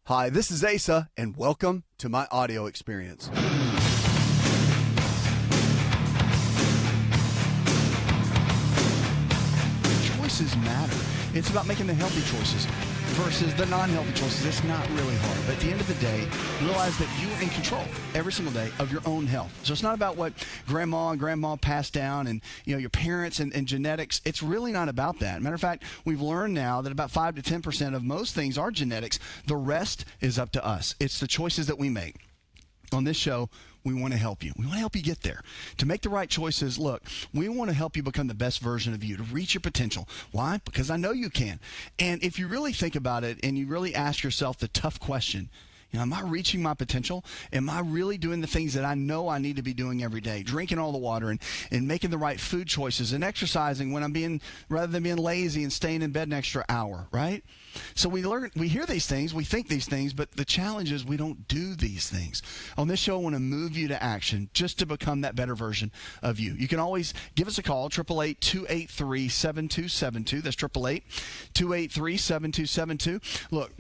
Hi, this is Asa, and welcome to my audio experience. Choices matter. It's about making the healthy choices versus the non-healthy choices. It's not really hard. But at the end of the day, realize that you are in control every single day of your own health. So it's not about what grandma and grandma passed down and your parents and genetics. It's really not about that. Matter of fact, we've learned now that about 5 to 10% of most things are genetics. The rest is up to us. It's the choices that we make. On this show, we want to help you. We want to help you get there. To make the right choices, look, we want to help you become the best version of you, to reach your potential. Why? Because I know you can. And if you really think about it and you really ask yourself the tough question, am I reaching my potential? Am I really doing the things that I know I need to be doing every day? Drinking all the water and making the right food choices and exercising when rather than being lazy and staying in bed an extra hour, right? So we hear these things, we think these things, but the challenge is we don't do these things. On this show, I want to move you to action just to become that better version of you. You can always give us a call, 888-283-7272. That's 888-283-7272. Look,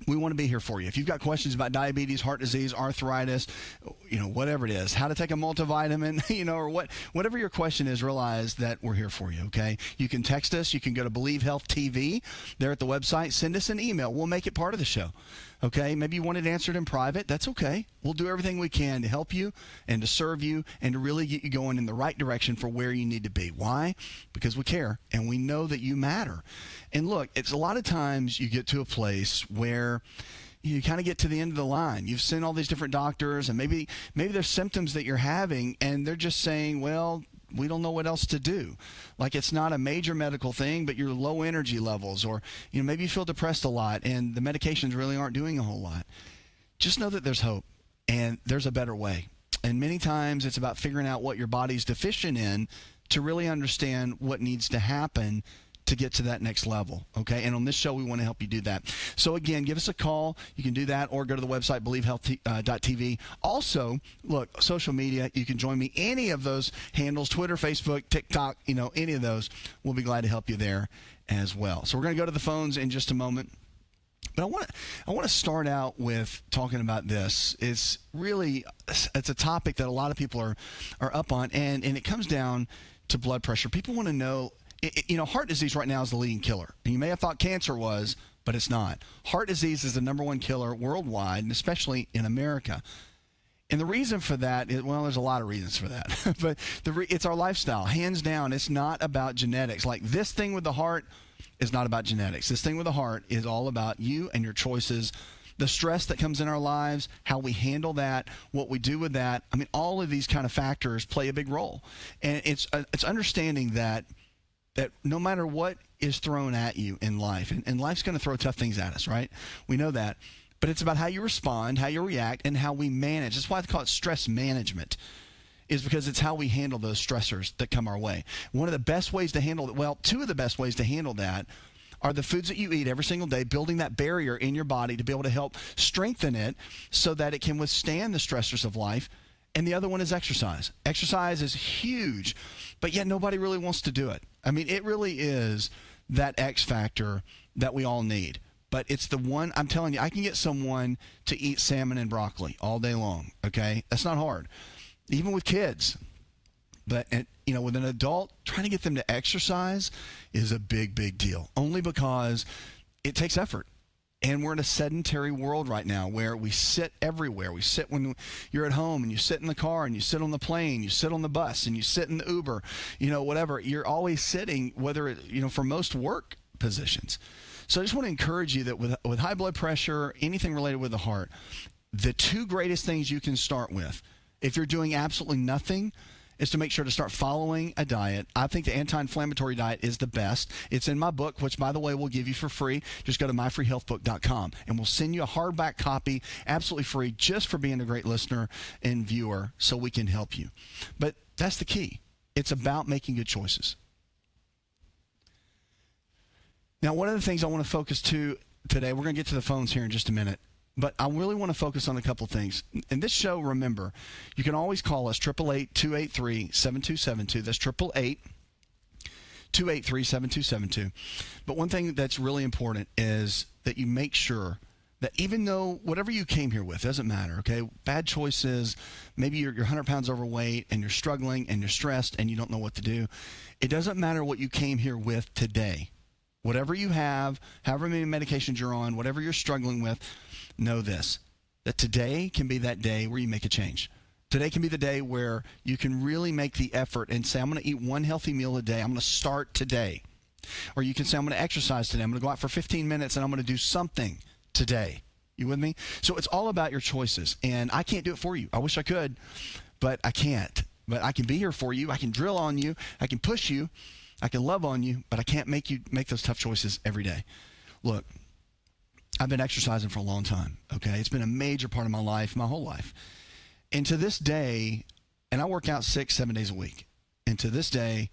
we want to be here for you. If you've got questions about diabetes, heart disease, arthritis, whatever it is, how to take a multivitamin, or whatever your question is, realize that we're here for you, okay? You can text us. You can go to Believe Health TV there at the website. Send us an email. We'll make it part of the show, okay? Maybe you want it answered in private. That's okay. We'll do everything we can to help you and to serve you and to really get you going in the right direction for where you need to be. Why? Because we care and we know that you matter. And look, it's a lot of times you get to a place where you kind of get to the end of the line. You've seen all these different doctors, and maybe there's symptoms that you're having, and they're just saying, well, we don't know what else to do. Like it's not a major medical thing, but you're low energy levels, or maybe you feel depressed a lot, and the medications really aren't doing a whole lot. Just know that there's hope, and there's a better way. And many times it's about figuring out what your body's deficient in to really understand what needs to happen to get to that next level, okay? And on this show, we want to help you do that. So again, give us a call. You can do that, or go to the website, believehealth.tv. Also, look, social media, you can join me. Any of those handles, Twitter, Facebook, TikTok, any of those, we'll be glad to help you there as well. So we're going to go to the phones in just a moment. But I want to start out with talking about this. It's a topic that a lot of people are up on, and it comes down to blood pressure. People want to know, heart disease right now is the leading killer. And you may have thought cancer was, but it's not. Heart disease is the number one killer worldwide, and especially in America. And the reason for that is, well, there's a lot of reasons for that. But it's our lifestyle. Hands down, it's not about genetics. Like this thing with the heart is not about genetics. This thing with the heart is all about you and your choices, the stress that comes in our lives, how we handle that, what we do with that. I mean, all of these kind of factors play a big role. And it's understanding that no matter what is thrown at you in life, and life's going to throw tough things at us, right? We know that. But it's about how you respond, how you react, and how we manage. That's why they call it stress management, is because it's how we handle those stressors that come our way. One of the best ways to handle it, well, two of the best ways to handle that are the foods that you eat every single day, building that barrier in your body to be able to help strengthen it so that it can withstand the stressors of life. And the other one is exercise. Exercise is huge, but yet nobody really wants to do it. I mean, it really is that X factor that we all need. But it's the one, I'm telling you, I can get someone to eat salmon and broccoli all day long, okay? That's not hard, even with kids. But, with an adult, trying to get them to exercise is a big, big deal, only because it takes effort. And we're in a sedentary world right now where we sit everywhere. We sit when you're at home, and you sit in the car, and you sit on the plane, you sit on the bus, and you sit in the Uber, whatever. You're always sitting, whether for most work positions. So I just want to encourage you that with high blood pressure, anything related with the heart, the two greatest things you can start with, if you're doing absolutely nothing, is to make sure to start following a diet. I think the anti-inflammatory diet is the best. It's in my book, which, by the way, we'll give you for free. Just go to myfreehealthbook.com, and we'll send you a hardback copy absolutely free just for being a great listener and viewer so we can help you. But that's the key. It's about making good choices. Now, one of the things I want to focus to today, we're going to get to the phones here in just a minute, but I really want to focus on a couple things. In this show, remember, you can always call us, 888-283-7272. That's 888-283-7272. But one thing that's really important is that you make sure that even though whatever you came here with doesn't matter, okay? Bad choices, maybe you're 100 pounds overweight and you're struggling and you're stressed and you don't know what to do. It doesn't matter what you came here with today. Whatever you have, however many medications you're on, whatever you're struggling with, know this, that today can be that day where you make a change. Today can be the day where you can really make the effort and say, I'm going to eat one healthy meal a day. I'm going to start today. Or you can say, I'm going to exercise today. I'm going to go out for 15 minutes and I'm going to do something today. You with me? So it's all about your choices. And I can't do it for you. I wish I could, but I can't. But I can be here for you. I can drill on you. I can push you. I can love on you, but I can't make you make those tough choices every day. Look, I've been exercising for a long time, okay? It's been a major part of my life, my whole life. And to this day, and I work out 6-7 days a week, and to this day,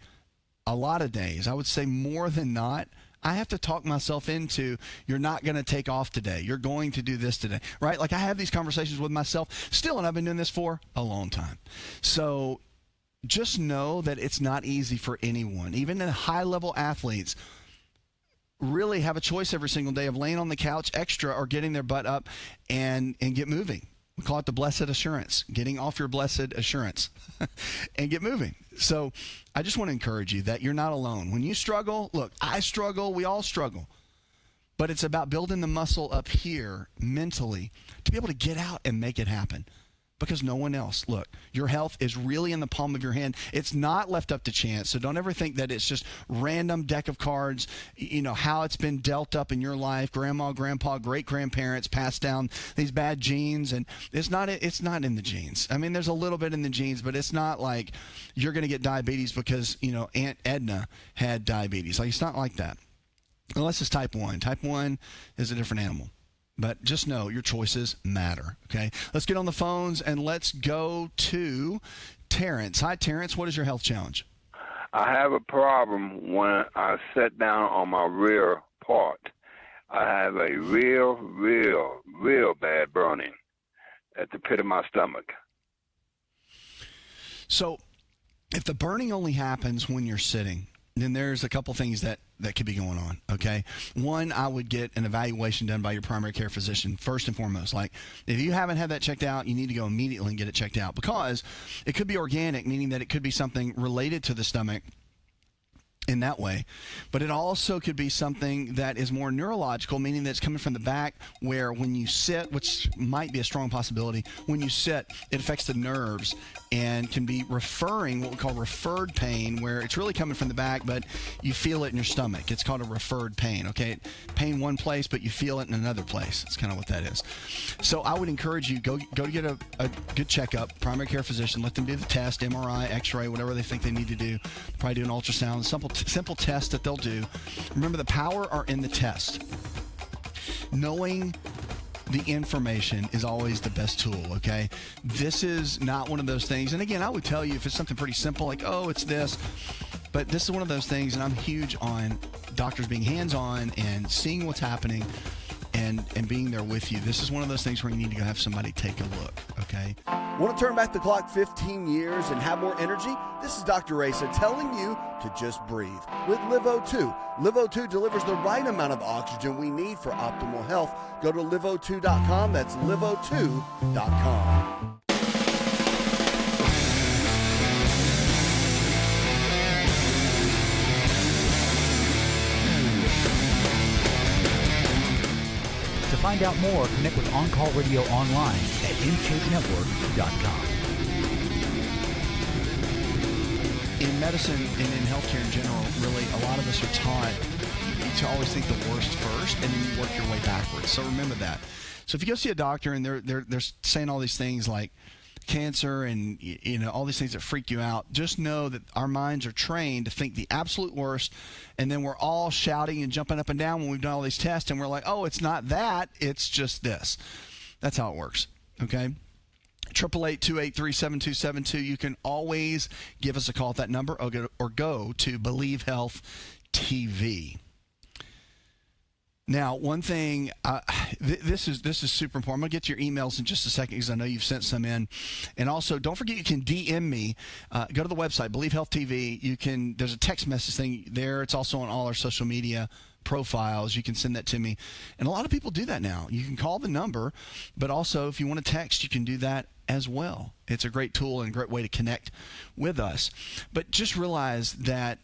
a lot of days, I would say more than not, I have to talk myself into, you're not going to take off today. You're going to do this today, right? Like I have these conversations with myself still, and I've been doing this for a long time. So just know that it's not easy for anyone. Even the high-level athletes really have a choice every single day of laying on the couch extra or getting their butt up and get moving. We call it the blessed assurance, getting off your blessed assurance and get moving. So I just want to encourage you that you're not alone. When you struggle, look, I struggle, we all struggle. But it's about building the muscle up here mentally to be able to get out and make it happen. Because no one else. Look, your health is really in the palm of your hand. It's not left up to chance. So don't ever think that it's just random deck of cards, you know, how it's been dealt up in your life, grandma, grandpa, great-grandparents passed down these bad genes. And it's not in the genes. I mean, there's a little bit in the genes, but it's not like you're going to get diabetes because, you know, Aunt Edna had diabetes. Like, it's not like that. Unless it's type 1. Type 1 is a different animal. But just know your choices matter, okay? Let's get on the phones and let's go to Terrence. Hi, Terrence. What is your health challenge? I have a problem when I sit down on my rear part. I have a real bad burning at the pit of my stomach. So if the burning only happens when you're sitting, then there's a couple things that could be going on, okay? One, I would get an evaluation done by your primary care physician, first and foremost. Like, if you haven't had that checked out, you need to go immediately and get it checked out because it could be organic, meaning that it could be something related to the stomach in that way. But it also could be something that is more neurological, meaning that it's coming from the back where when you sit, which might be a strong possibility, when you sit, it affects the nerves and can be referring, what we call referred pain, where it's really coming from the back, but you feel it in your stomach. It's called a referred pain, okay? Pain one place, but you feel it in another place. That's kind of what that is. So I would encourage you, go get a good checkup, primary care physician, let them do the test, MRI, X-ray, whatever they think they need to do. Probably do an ultrasound, simple test that they'll do. Remember, the power are in the test. Knowing the information is always the best tool, okay? This is not one of those things. And again, I would tell you if it's something pretty simple, like, oh, it's this. But this is one of those things, and I'm huge on doctors being hands-on and seeing what's happening and being there with you. This is one of those things where you need to go have somebody take a look, okay? Want to turn back the clock 15 years and have more energy? This is Dr. Asa telling you to just breathe with LiveO2. LiveO2 delivers the right amount of oxygen we need for optimal health. Go to liveO2.com. That's liveO2.com. To find out more, connect with On Call Radio online at InShapeNetwork.com. In medicine and in healthcare in general, really, a lot of us are taught to always think the worst first, and then you work your way backwards. So remember that. So if you go see a doctor and they're saying all these things like cancer and, you know, all these things that freak you out, just know that our minds are trained to think the absolute worst, and then we're all shouting and jumping up and down when we've done all these tests, and we're like, oh, it's not that, it's just this. That's how it works, okay? 888-283-7272. You can always give us a call at that number or go to Believe Health TV. Now, one thing, this is super important. I'm going to get to your emails in just a second because I know you've sent some in. And also, don't forget you can DM me. Go to the website, Believe Health TV. There's a text message thing there. It's also on all our social media profiles, you can send that to me. And a lot of people do that now. You can call the number, but also if you want to text, you can do that as well. It's a great tool and a great way to connect with us. But just realize that,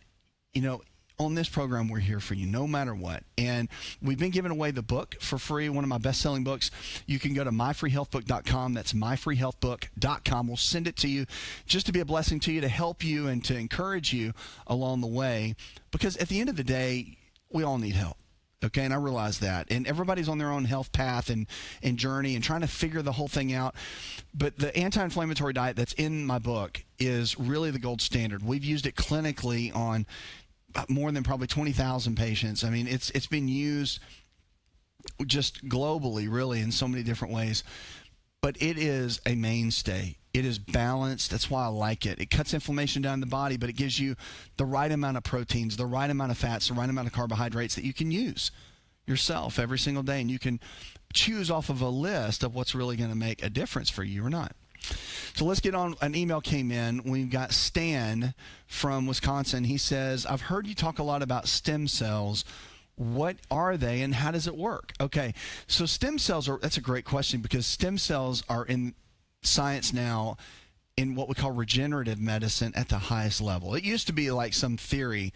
on this program, we're here for you no matter what. And we've been giving away the book for free, one of my best-selling books. You can go to myfreehealthbook.com. That's myfreehealthbook.com. We'll send it to you just to be a blessing to you, to help you and to encourage you along the way. Because at the end of the day, we all need help. Okay, and I realize that. And everybody's on their own health path and journey and trying to figure the whole thing out. But the anti-inflammatory diet that's in my book is really the gold standard. We've used it clinically on more than probably 20,000 patients. I mean, it's been used just globally, really, in so many different ways. But it is a mainstay. It is balanced. That's why I like it. It cuts inflammation down in the body, but it gives you the right amount of proteins, the right amount of fats, the right amount of carbohydrates that you can use yourself every single day. And you can choose off of a list of what's really going to make a difference for you or not. So let's get on. An email came in. We've got Stan from Wisconsin. He says, I've heard you talk a lot about stem cells. What are they and how does it work? Okay, so stem cells that's a great question, because stem cells are in science now in what we call regenerative medicine at the highest level. It used to be like some theory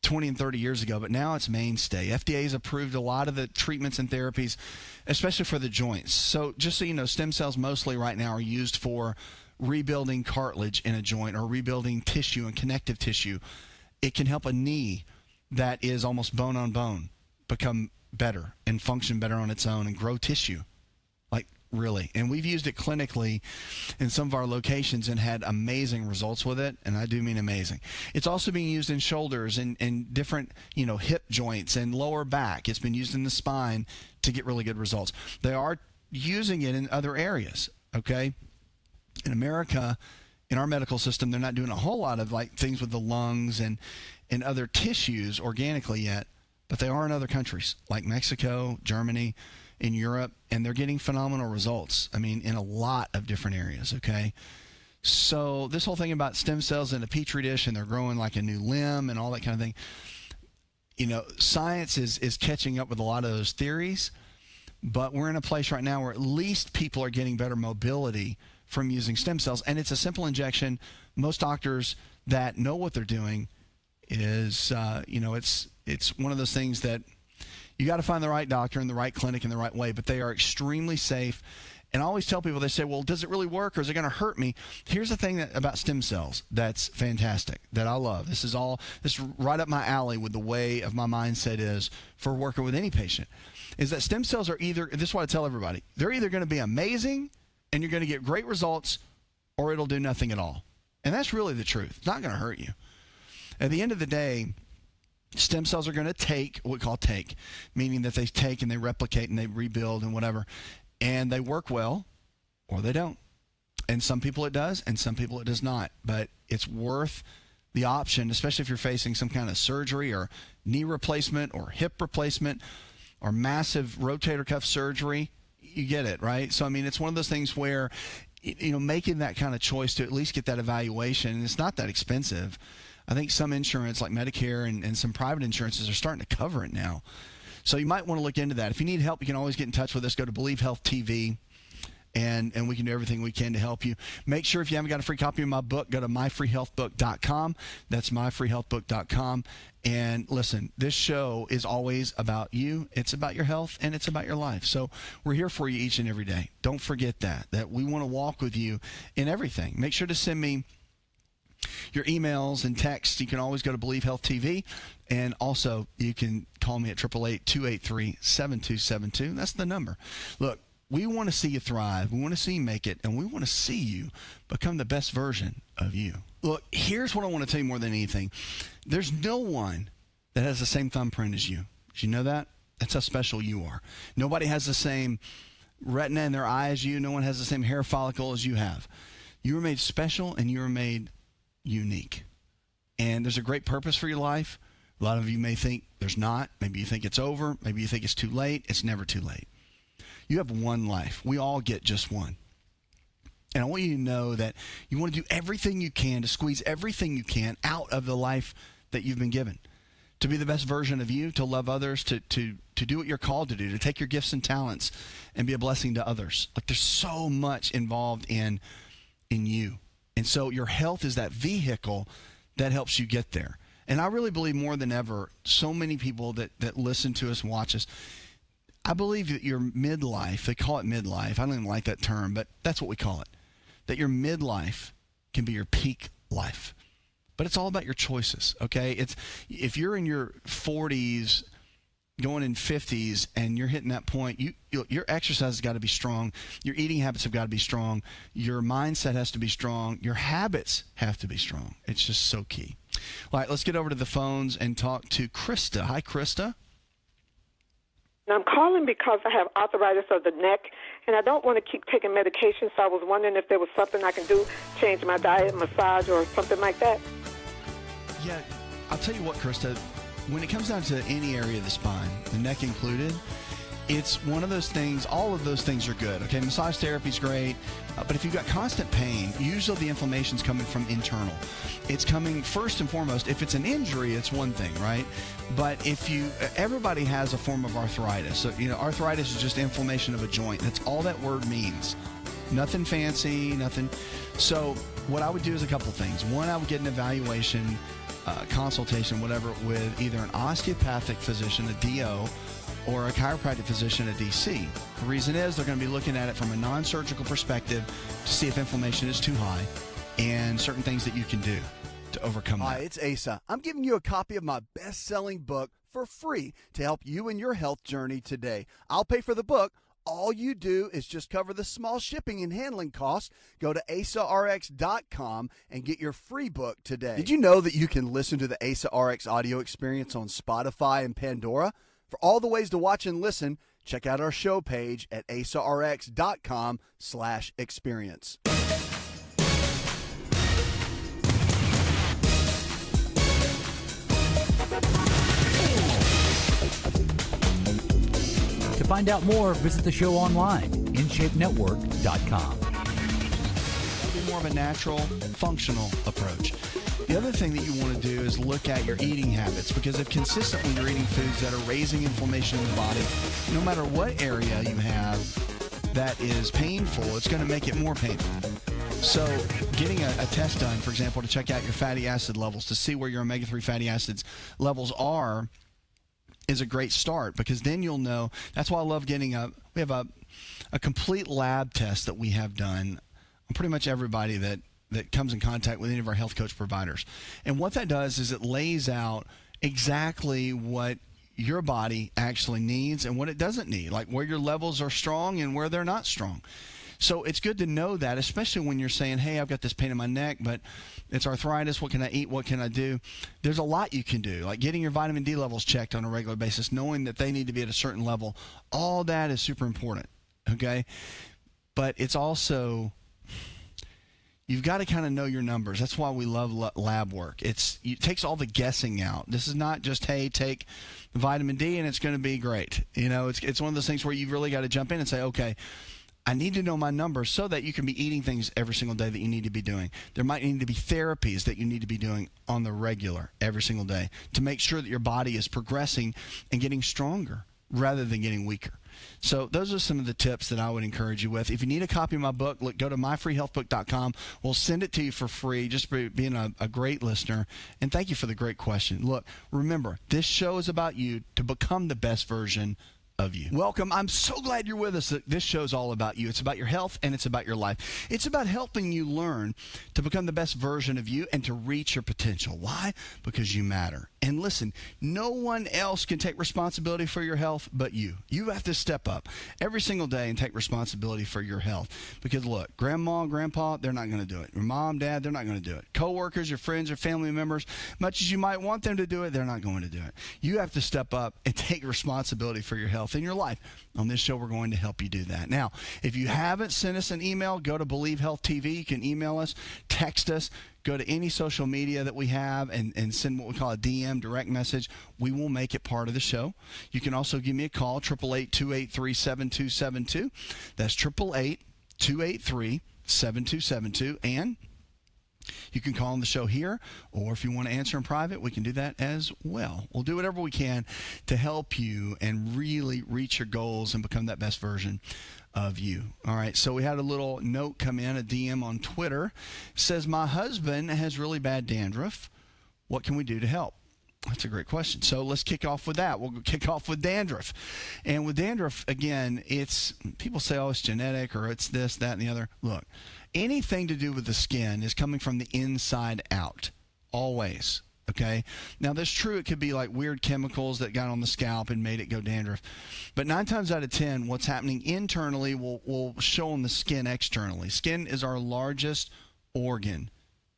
20 and 30 years ago, but now it's mainstay. FDA has approved a lot of the treatments and therapies, especially for the joints. So just so you know, stem cells mostly right now are used for rebuilding cartilage in a joint or rebuilding tissue and connective tissue. It can help a knee that is almost bone on bone become better and function better on its own and grow tissue. Like, really. And we've used it clinically in some of our locations and had amazing results with it, and I do mean amazing. It's also being used in shoulders and different, hip joints and lower back. It's been used in the spine to get really good results. They are using it in other areas, okay? In America, in our medical system, they're not doing a whole lot of things with the lungs and other tissues organically yet, but they are in other countries like Mexico, Germany, in Europe, and they're getting phenomenal results. I mean, in a lot of different areas, okay? So this whole thing about stem cells in a petri dish and they're growing like a new limb and all that kind of thing, science is catching up with a lot of those theories, but we're in a place right now where at least people are getting better mobility from using stem cells, and it's a simple injection. Most doctors that know what they're doing is, it's one of those things that you got to find the right doctor in the right clinic in the right way, but they are extremely safe. And I always tell people, they say, well, does it really work or is it going to hurt me? Here's the thing about stem cells that's fantastic, that I love. This is right up my alley with the way of my mindset is for working with any patient, is that stem cells are either, this is what I tell everybody, they're either going to be amazing and you're going to get great results, or it'll do nothing at all. And that's really the truth. It's not going to hurt you. At the end of the day, stem cells are going to take what we call take, meaning that they take and they replicate and they rebuild and whatever, and they work well or they don't. And some people it does and some people it does not. But it's worth the option, especially if you're facing some kind of surgery or knee replacement or hip replacement or massive rotator cuff surgery. You get it, right? So, I mean, it's one of those things where, making that kind of choice to at least get that evaluation, and it's not that expensive. I think some insurance like Medicare and some private insurances are starting to cover it now. So you might want to look into that. If you need help, you can always get in touch with us. Go to Believe Health TV, and we can do everything we can to help you. Make sure if you haven't got a free copy of my book, go to myfreehealthbook.com. That's myfreehealthbook.com. And listen, this show is always about you. It's about your health, and it's about your life. So we're here for you each and every day. Don't forget that we want to walk with you in everything. Make sure to send me your emails and texts. You can always go to Believe Health TV, and also you can call me at 888-283-7272. That's the number. Look, we want to see you thrive. We want to see you make it, and we want to see you become the best version of you. Look, here's what I want to tell you more than anything. There's no one that has the same thumbprint as you. Did you know that? That's how special you are. Nobody has the same retina in their eye as you. No one has the same hair follicle as you have. You were made special, and you were made unique. And there's a great purpose for your life. A lot of you may think there's not. Maybe you think it's over. Maybe you think it's too late. It's never too late. You have one life. We all get just one. And I want you to know that you want to do everything you can to squeeze everything you can out of the life that you've been given. to be the best version of you, to love others, to do what you're called to do, to take your gifts and talents and be a blessing to others. Like, there's so much involved in you. And so your health is that vehicle that helps you get there. And I really believe more than ever, so many people that listen to us and watch us, I believe that your midlife, they call it midlife. I don't even like that term, but that's what we call it. That your midlife can be your peak life. But it's all about your choices, okay? It's if you're in your 40s, going in 50s, and you're hitting that point, your exercise has got to be strong. Your eating habits have got to be strong. Your mindset has to be strong. Your habits have to be strong. It's just so key. All right, let's get over to the phones and talk to Krista. Hi, Krista. I'm calling because I have arthritis of the neck, and I don't want to keep taking medication, so I was wondering if there was something I can do, change my diet, massage, or something like that. Yeah, I'll tell you what, Krista, when it comes down to any area of the spine, the neck included, it's one of those things, all of those things are good. Okay, massage therapy is great, but if you've got constant pain, usually the inflammation's coming from internal. It's coming first and foremost, if it's an injury, it's one thing, right? But everybody has a form of arthritis. So, arthritis is just inflammation of a joint. That's all that word means. Nothing fancy, nothing. So what I would do is a couple things. One, I would get an evaluation, consultation, whatever, with either an osteopathic physician, a DO, or a chiropractic physician, a DC. The reason is they're going to be looking at it from a non-surgical perspective to see if inflammation is too high and certain things that you can do to overcome that. Hi, it's Asa. I'm giving you a copy of my best-selling book for free to help you in your health journey today. I'll pay for the book. All you do is just cover the small shipping and handling costs. Go to AsaRx.com and get your free book today. Did you know that you can listen to the Asa RX audio experience on Spotify and Pandora? For all the ways to watch and listen, check out our show page at AsaRx.com/experience. To find out more, visit the show online, InShapeNetwork.com. That'll be more of a natural, functional approach. The other thing that you want to do is look at your eating habits, because if consistently you're eating foods that are raising inflammation in the body, no matter what area you have that is painful, it's going to make it more painful. So getting a test done, for example, to check out your fatty acid levels, to see where your omega-3 fatty acids levels are, is a great start, because then you'll know. That's why I love getting we have a complete lab test that we have done on pretty much everybody that comes in contact with any of our health coach providers. And what that does is it lays out exactly what your body actually needs and what it doesn't need, like where your levels are strong and where they're not strong. So it's good to know that, especially when you're saying, hey, I've got this pain in my neck, but it's arthritis. What can I eat? What can I do? There's a lot you can do, like getting your vitamin D levels checked on a regular basis, knowing that they need to be at a certain level. All that is super important, okay? But it's also, you've got to kind of know your numbers. That's why we love lab work. It takes all the guessing out. This is not just, hey, take vitamin D and it's going to be great. It's one of those things where you've really got to jump in and say, okay, I need to know my numbers so that you can be eating things every single day that you need to be doing. There might need to be therapies that you need to be doing on the regular every single day to make sure that your body is progressing and getting stronger rather than getting weaker. So those are some of the tips that I would encourage you with. If you need a copy of my book, go to myfreehealthbook.com. We'll send it to you for free, just for being a great listener. And thank you for the great question. Look, remember, this show is about you to become the best version of you. Welcome. I'm so glad you're with us. This show's all about you. It's about your health and it's about your life. It's about helping you learn to become the best version of you and to reach your potential. Why? Because you matter. And listen, no one else can take responsibility for your health but you. You have to step up every single day and take responsibility for your health. Because look, grandma and grandpa, they're not going to do it. Your mom, dad, they're not going to do it. Coworkers, your friends, your family members, much as you might want them to do it, they're not going to do it. You have to step up and take responsibility for your health in your life. On this show, we're going to help you do that. Now, if you haven't sent us an email, go to Believe Health TV. You can email us, text us, go to any social media that we have and send what we call a DM, direct message. We will make it part of the show. You can also give me a call, 888-283-7272. That's 888-283-7272. And You can call on the show here, or if you want to answer in private, we can do that as well. We'll do whatever we can to help you and really reach your goals and become that best version of you. All right, so we had a little note come in, a DM on Twitter. It says, my husband has really bad dandruff. What can we do to help? That's a great question. So let's kick off with that. We'll kick off with dandruff. And with dandruff, again, it's people say, oh, it's genetic or it's this, that, and the other. Look, anything to do with the skin is coming from the inside out, always. Okay? Now, that's true. It could be like weird chemicals that got on the scalp and made it go dandruff. But 9 times out of 10, what's happening internally will show on the skin externally. Skin is our largest organ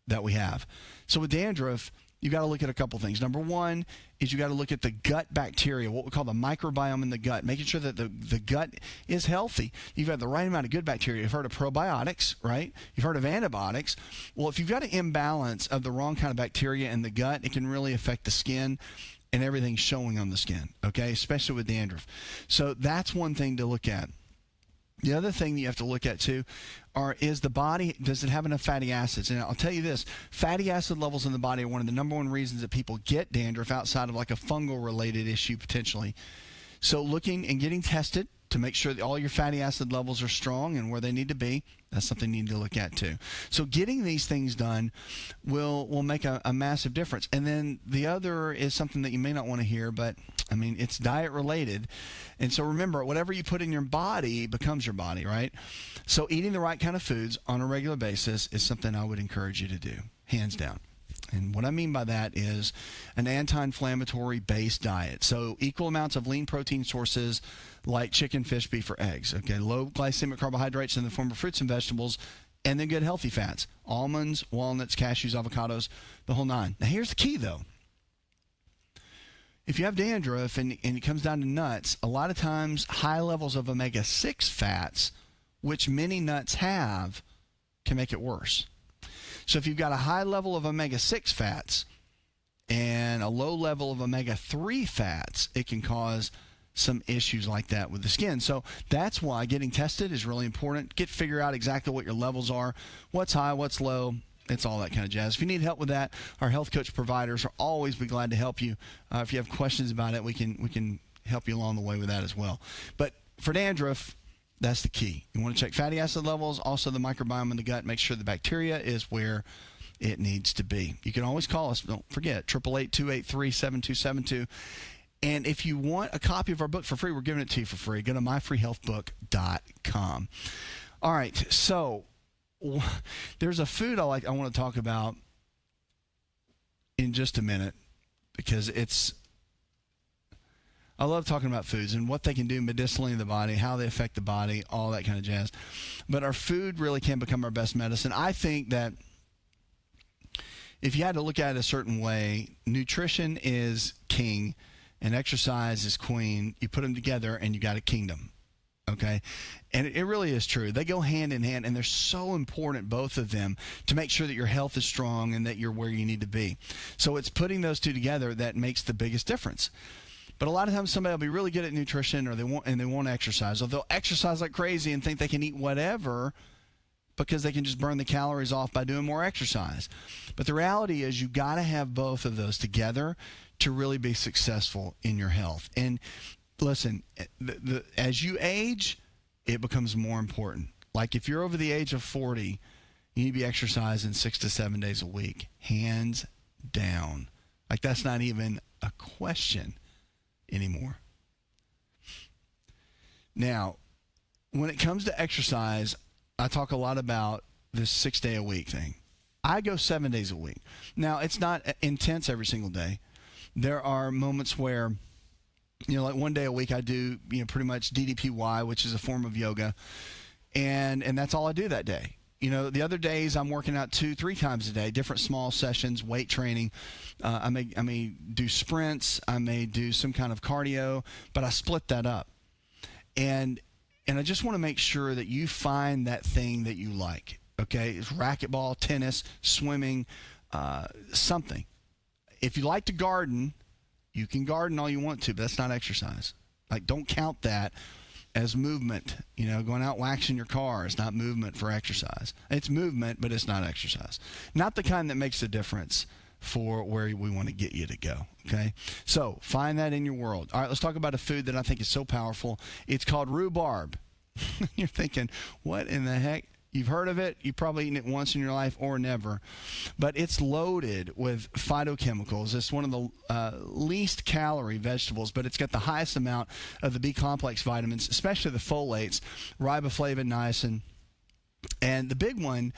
that we have. So with dandruff, you got to look at a couple things. Number one is you got to look at the gut bacteria, what we call the microbiome in the gut, making sure that the gut is healthy. You've got the right amount of good bacteria. You've heard of probiotics, right? You've heard of antibiotics. Well, if you've got an imbalance of the wrong kind of bacteria in the gut, it can really affect the skin and everything showing on the skin, okay, especially with dandruff. So that's one thing to look at. The other thing that you have to look at, too, is the body, does it have enough fatty acids? And I'll tell you this, fatty acid levels in the body are one of the number one reasons that people get dandruff outside of like a fungal-related issue potentially. So looking and getting tested to make sure that all your fatty acid levels are strong and where they need to be, that's something you need to look at, too. So getting these things done will make a massive difference. And then the other is something that you may not want to hear, but, I mean, it's diet-related. And so remember, whatever you put in your body becomes your body, right? So eating the right kind of foods on a regular basis is something I would encourage you to do, hands down. And what I mean by that is an anti-inflammatory based diet. So equal amounts of lean protein sources like chicken, fish, beef, or eggs. Okay, low glycemic carbohydrates in the form of fruits and vegetables, and then good healthy fats. Almonds, walnuts, cashews, avocados, the whole nine. Now here's the key though. If you have dandruff and it comes down to nuts, a lot of times high levels of omega-6 fats, which many nuts have, can make it worse. So if you've got a high level of omega-6 fats and a low level of omega-3 fats, it can cause some issues like that with the skin. So that's why getting tested is really important. Figure out exactly what your levels are, what's high, what's low. It's all that kind of jazz. If you need help with that, our health coach providers will always be glad to help you. If you have questions about it, we can help you along the way with that as well. But for dandruff, that's the key. You want to check fatty acid levels, also the microbiome in the gut. Make sure the bacteria is where it needs to be. You can always call us. Don't forget, 888-283-7272. And if you want a copy of our book for free, we're giving it to you for free. Go to myfreehealthbook.com. All right, so there's a food I want to talk about in just a minute because I love talking about foods and what they can do medicinally in the body, how they affect the body, all that kind of jazz. But our food really can become our best medicine. I think that if you had to look at it a certain way, nutrition is king and exercise is queen. You put them together and you got a kingdom. Okay? And it really is true. They go hand in hand, and they're so important, both of them, to make sure that your health is strong and that you're where you need to be. So it's putting those two together that makes the biggest difference. But a lot of times somebody will be really good at nutrition or they won't exercise. Or they'll exercise like crazy and think they can eat whatever because they can just burn the calories off by doing more exercise. But the reality is you got to have both of those together to really be successful in your health. And listen, as you age, it becomes more important. Like if you're over the age of 40, you need to be exercising 6 to 7 days a week, hands down. Like that's not even a question anymore. Now, when it comes to exercise, I talk a lot about this 6 day a week thing. I go 7 days a week. Now, it's not intense every single day. There are moments where, like one day a week I do, pretty much DDPY, which is a form of yoga, and that's all I do that day. The other days I'm working out 2-3 times a day, different small sessions, weight training. I may do sprints. I may do some kind of cardio, but I split that up. And I just want to make sure that you find that thing that you like. Okay, it's racquetball, tennis, swimming, something. If you like to garden, you can garden all you want to, but that's not exercise. Like, don't count that as movement. Going out waxing your car is not movement for exercise. It's movement, but it's not exercise. Not the kind that makes a difference for where we want to get you to go, okay? So find that in your world. All right, let's talk about a food that I think is so powerful. It's called rhubarb. You're thinking, what in the heck? You've heard of it. You've probably eaten it once in your life or never. But it's loaded with phytochemicals. It's one of the least calorie vegetables, but it's got the highest amount of the B-complex vitamins, especially the folates, riboflavin, niacin, and the big one,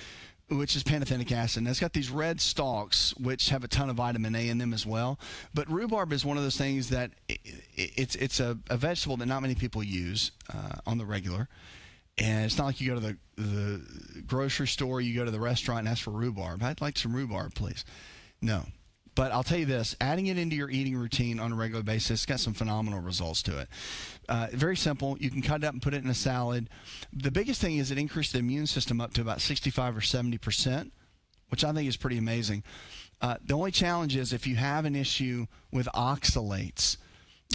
which is pantothenic acid. And it's got these red stalks, which have a ton of vitamin A in them as well. But rhubarb is one of those things that it's a vegetable that not many people use on the regular. And it's not like you go to the grocery store, you go to the restaurant and ask for rhubarb. I'd like some rhubarb, please. No. But I'll tell you this, adding it into your eating routine on a regular basis, it's got some phenomenal results to it. Very simple. You can cut it up and put it in a salad. The biggest thing is it increased the immune system up to about 65 or 70%, which I think is pretty amazing. The only challenge is if you have an issue with oxalates,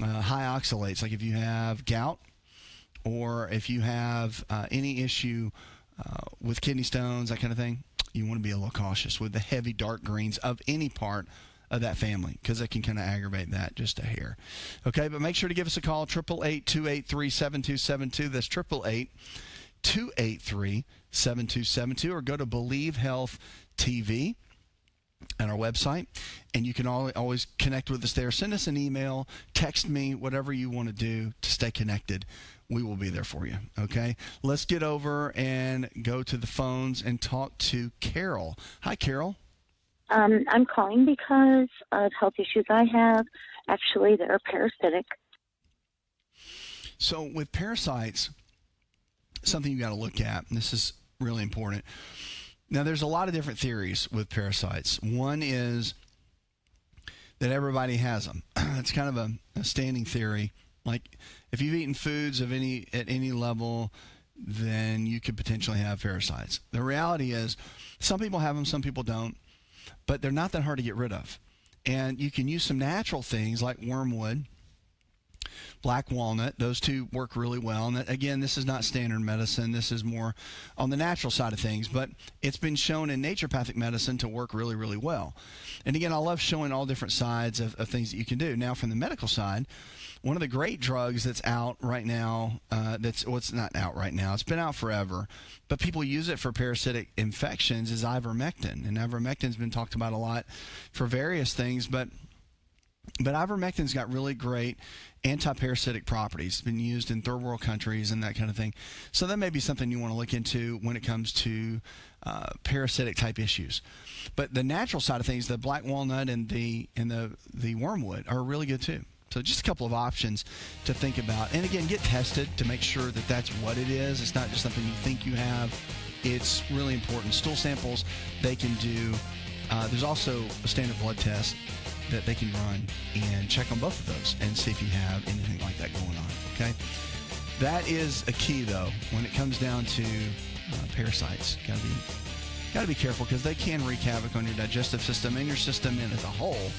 high oxalates, like if you have gout, or if you have any issue with kidney stones, that kind of thing, you want to be a little cautious with the heavy dark greens of any part of that family, because it can kind of aggravate that just a hair. Okay, but make sure to give us a call, 888-283-7272. That's 888-283-7272, or go to Believe Health TV at our website, and you can always connect with us there. Send us an email, text me, whatever you want to do to stay connected. We will be there for you, okay? Let's get over and go to the phones and talk to Carol. Hi, Carol. I'm calling because of health issues I have. Actually, they're parasitic. So with parasites, something you got to look at, and this is really important. Now, there's a lot of different theories with parasites. One is that everybody has them. It's kind of a standing theory. Like, if you've eaten foods at any level, then you could potentially have parasites. The reality is, some people have them, some people don't, but they're not that hard to get rid of. And you can use some natural things like wormwood, black walnut. Those two work really well. And again, this is not standard medicine. This is more on the natural side of things, but it's been shown in naturopathic medicine to work really, really well. And again, I love showing all different sides of things that you can do. Now, from the medical side, one of the great drugs that's out right now, it's not out right now, it's been out forever, but people use it for parasitic infections, is ivermectin. And ivermectin's been talked about a lot for various things, but ivermectin's got really great anti-parasitic properties. It's been used in third world countries and that kind of thing. So that may be something you want to look into when it comes to parasitic type issues. But the natural side of things, the black walnut and the wormwood are really good too. So just a couple of options to think about. And again, get tested to make sure that that's what it is. It's not just something you think you have. It's really important. Stool samples, they can do. There's also a standard blood test that they can run and check on both of those and see if you have anything like that going on, okay? That is a key, though, when it comes down to parasites. Got to be careful, because they can wreak havoc on your digestive system and your system as a whole.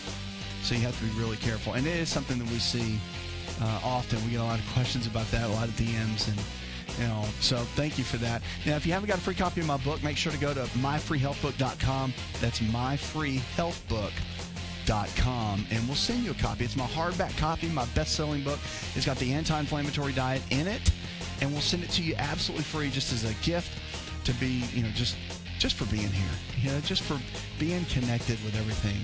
So you have to be really careful. And it is something that we see often. We get a lot of questions about that, a lot of DMs, and so thank you for that. Now, if you haven't got a free copy of my book, make sure to go to myfreehealthbook.com. That's myfreehealthbook.com, and we'll send you a copy. It's my hardback copy, my best-selling book. It's got the anti-inflammatory diet in it, and we'll send it to you absolutely free, just as a gift to be, just for being here, just for being connected with everything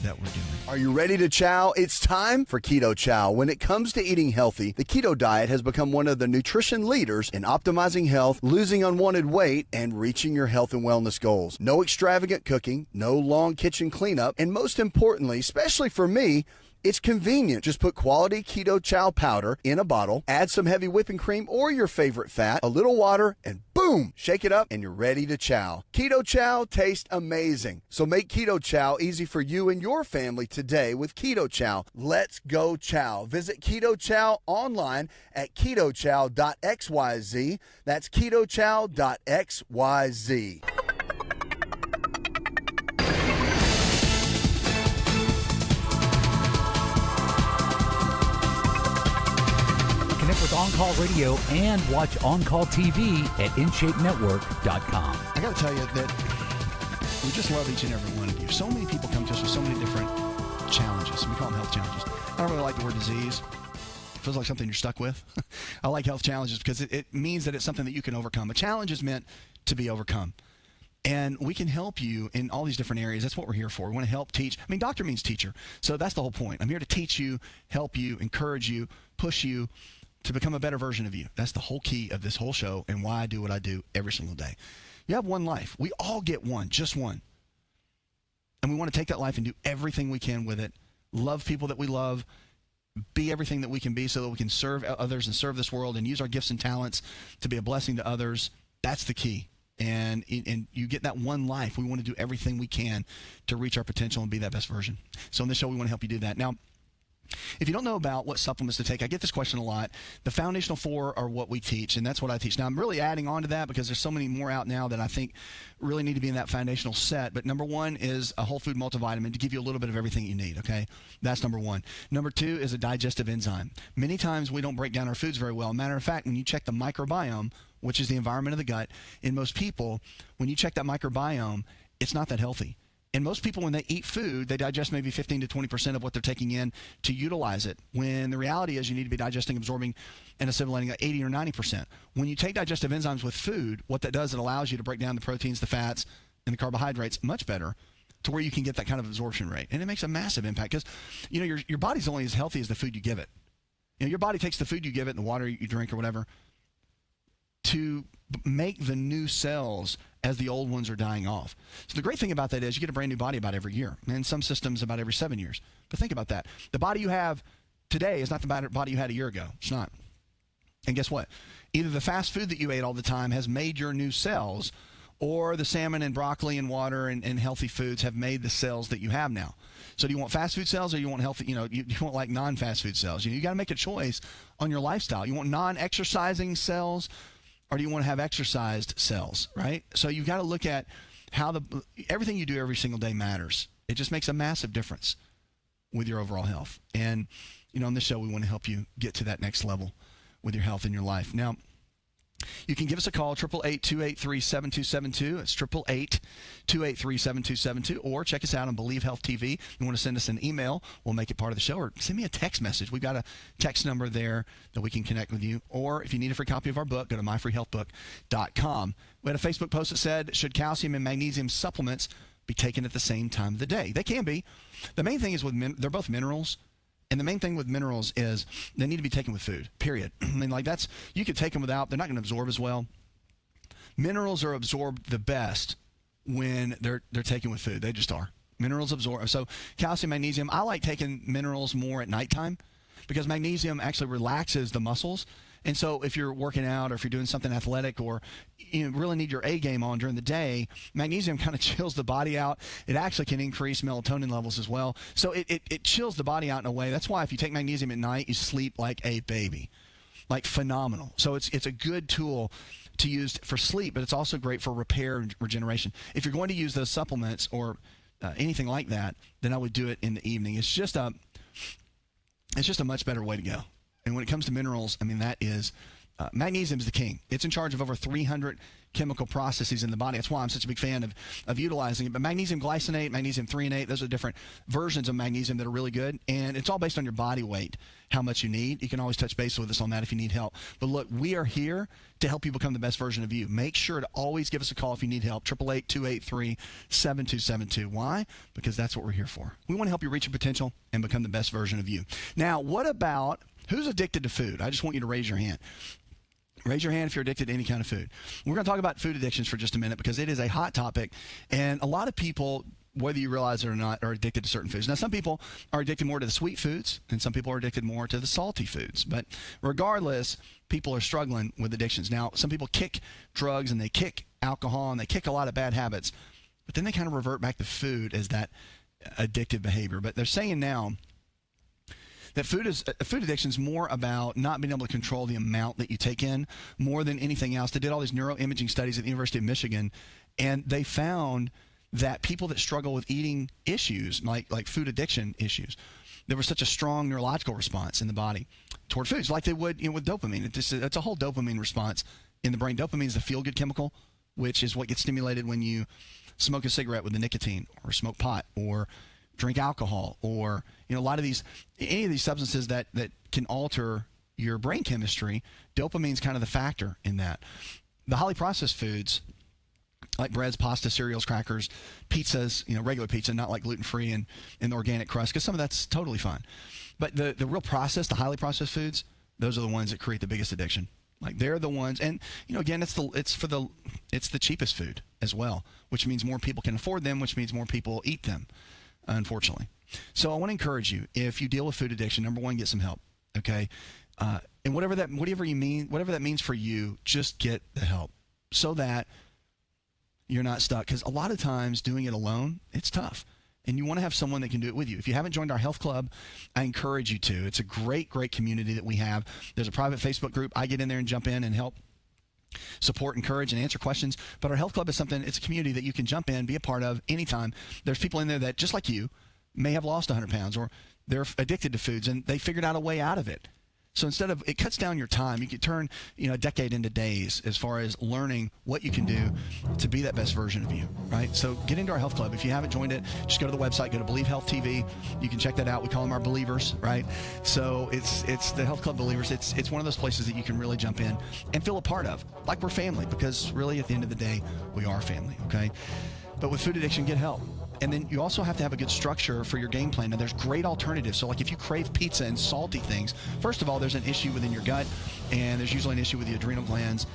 that we're doing. Are you ready to chow? It's time for Keto Chow. When it comes to eating healthy, the keto diet has become one of the nutrition leaders in optimizing health, losing unwanted weight, and reaching your health and wellness goals. No extravagant cooking, no long kitchen cleanup, and most importantly, especially for me, it's convenient. Just put quality Keto Chow powder in a bottle, add some heavy whipping cream or your favorite fat, a little water, and boom, shake it up and you're ready to chow. Keto Chow tastes amazing. So make Keto Chow easy for you and your family today with Keto Chow. Let's go chow. Visit Keto Chow online at ketochow.xyz. That's ketochow.xyz. Connect with with On-Call Radio and watch On-Call TV at InShapeNetwork.com. I got to tell you that we just love each and every one of you. So many people come to us with so many different challenges. We call them health challenges. I don't really like the word disease. It feels like something you're stuck with. I like health challenges because it means that it's something that you can overcome. A challenge is meant to be overcome. And we can help you in all these different areas. That's what we're here for. We want to help teach. I mean, doctor means teacher. So that's the whole point. I'm here to teach you, help you, encourage you, push you to become a better version of you. That's the whole key of this whole show and why I do what I do every single day. You have one life. We all get one, just one. And we want to take that life and do everything we can with it. Love people that we love. Be everything that we can be so that we can serve others and serve this world and use our gifts and talents to be a blessing to others. That's the key. And you get that one life. We want to do everything we can to reach our potential and be that best version. So on this show, we want to help you do that. Now, if you don't know about what supplements to take, I get this question a lot. The foundational 4 are what we teach, and that's what I teach. Now, I'm really adding on to that because there's so many more out now that I think really need to be in that foundational set. But number 1 is a whole food multivitamin to give you a little bit of everything you need, okay? That's number 1. Number 2 is a digestive enzyme. Many times we don't break down our foods very well. Matter of fact, when you check the microbiome, which is the environment of the gut, in most people, when you check that microbiome, it's not that healthy. And most people, when they eat food, they digest maybe 15 to 20% of what they're taking in to utilize it, when the reality is you need to be digesting, absorbing, and assimilating like 80 or 90%. When you take digestive enzymes with food, what that does, it allows you to break down the proteins, the fats, and the carbohydrates much better to where you can get that kind of absorption rate. And it makes a massive impact because, your body's only as healthy as the food you give it. Your body takes the food you give it and the water you drink or whatever to make the new cells as the old ones are dying off. So the great thing about that is you get a brand new body about every year, and some systems about every 7 years. But think about that. The body you have today is not the body you had a year ago. It's not. And guess what? Either the fast food that you ate all the time has made your new cells, or the salmon and broccoli and water and healthy foods have made the cells that you have now. So do you want fast food cells or you want healthy, you want like non-fast food cells? You got to make a choice on your lifestyle. You want non-exercising cells, or do you want to have exercised cells, right? So you've got to look at how everything you do every single day matters. It just makes a massive difference with your overall health. And, on this show, we want to help you get to that next level with your health in your life. Now, you can give us a call, 888-283-7272. It's 888-283-7272. Or check us out on Believe Health TV. You want to send us an email, we'll make it part of the show. Or send me a text message. We've got a text number there that we can connect with you. Or if you need a free copy of our book, go to myfreehealthbook.com. We had a Facebook post that said, should calcium and magnesium supplements be taken at the same time of the day? They can be. The main thing is they're both minerals. And the main thing with minerals is they need to be taken with food, period. I mean, you could take them without, they're not going to absorb as well. Minerals are absorbed the best when they're taken with food. They just are. Minerals absorb. So calcium, magnesium, I like taking minerals more at nighttime because magnesium actually relaxes the muscles. And so if you're working out or if you're doing something athletic or you really need your A game on during the day, magnesium kind of chills the body out. It actually can increase melatonin levels as well. So it chills the body out in a way. That's why if you take magnesium at night, you sleep like a baby, like phenomenal. So it's a good tool to use for sleep, but it's also great for repair and regeneration. If you're going to use those supplements or anything like that, then I would do it in the evening. It's just a much better way to go. And when it comes to minerals, I mean, that is, magnesium is the king. It's in charge of over 300 chemical processes in the body. That's why I'm such a big fan of utilizing it. But magnesium glycinate, magnesium threonate, those are different versions of magnesium that are really good. And it's all based on your body weight, how much you need. You can always touch base with us on that if you need help. But look, we are here to help you become the best version of you. Make sure to always give us a call if you need help, 888-283-7272. Why? Because that's what we're here for. We want to help you reach your potential and become the best version of you. Now, what about who's addicted to food? I just want you to raise your hand. Raise your hand if you're addicted to any kind of food. We're going to talk about food addictions for just a minute because it is a hot topic. And a lot of people, whether you realize it or not, are addicted to certain foods. Now, some people are addicted more to the sweet foods, and some people are addicted more to the salty foods. But regardless, people are struggling with addictions. Now, some people kick drugs and they kick alcohol and they kick a lot of bad habits, but then they kind of revert back to food as that addictive behavior. But they're saying now that food addiction is more about not being able to control the amount that you take in more than anything else. They did all these neuroimaging studies at the University of Michigan, and they found that people that struggle with eating issues, like food addiction issues, there was such a strong neurological response in the body toward foods, like they would with dopamine. It's a whole dopamine response in the brain. Dopamine is the feel-good chemical, which is what gets stimulated when you smoke a cigarette with the nicotine, or smoke pot, or drink alcohol, or a lot of any of these substances that can alter your brain chemistry. Dopamine's kind of the factor in that. The highly processed foods, like breads, pasta, cereals, crackers, pizzas, regular pizza, not like gluten-free and the organic crust, because some of that's totally fine. But the real processed, the highly processed foods, those are the ones that create the biggest addiction. Like, they're the ones, and again, it's the cheapest food as well, which means more people can afford them, which means more people eat them, unfortunately. So I want to encourage you, if you deal with food addiction, number one, get some help, okay? And whatever that means for you, just get the help so that you're not stuck. Because a lot of times doing it alone, it's tough. And you want to have someone that can do it with you. If you haven't joined our health club, I encourage you to. It's a great, great community that we have. There's a private Facebook group. I get in there and jump in and help support, encourage, and answer questions. But our health club is it's a community that you can jump in, be a part of anytime. There's people in there that, just like you, may have lost 100 pounds, or they're addicted to foods and they figured out a way out of it. So it cuts down your time. You can turn, a decade into days as far as learning what you can do to be that best version of you, right? So get into our health club. If you haven't joined it, just go to the website, go to Believe Health TV. You can check that out. We call them our believers, right? So it's the Health Club Believers. It's one of those places that you can really jump in and feel a part of, like we're family, because really at the end of the day, we are family, okay? But with food addiction, get help. And then you also have to have a good structure for your game plan. Now, there's great alternatives. So, like, if you crave pizza and salty things, first of all, there's an issue within your gut, and there's usually an issue with the adrenal glands.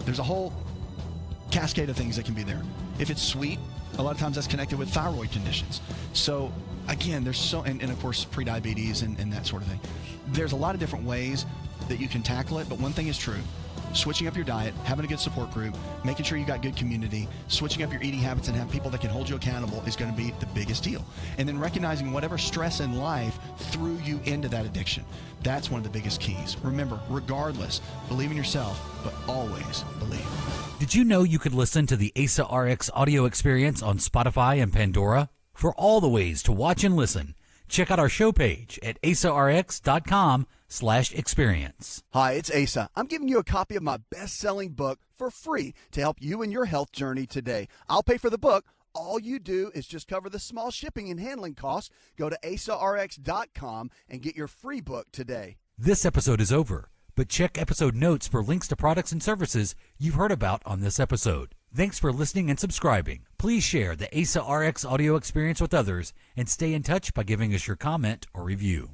There's a whole cascade of things that can be there. If it's sweet, a lot of times that's connected with thyroid conditions. So, again, there's and of course, prediabetes and that sort of thing. There's a lot of different ways that you can tackle it, but one thing is true. Switching up your diet, having a good support group, making sure you got good community, switching up your eating habits and have people that can hold you accountable is going to be the biggest deal. And then recognizing whatever stress in life threw you into that addiction. That's one of the biggest keys. Remember, regardless, believe in yourself, but always believe. Did you know you could listen to the ASA RX audio experience on Spotify and Pandora? For all the ways to watch and listen, check out our show page at asarx.com/experience. Hi, it's Asa. I'm giving you a copy of my best-selling book for free to help you in your health journey today. I'll pay for the book. All you do is just cover the small shipping and handling costs. Go to asarx.com and get your free book today. This episode is over, but check episode notes for links to products and services you've heard about on this episode. Thanks for listening and subscribing. Please share the ASA RX audio experience with others and stay in touch by giving us your comment or review.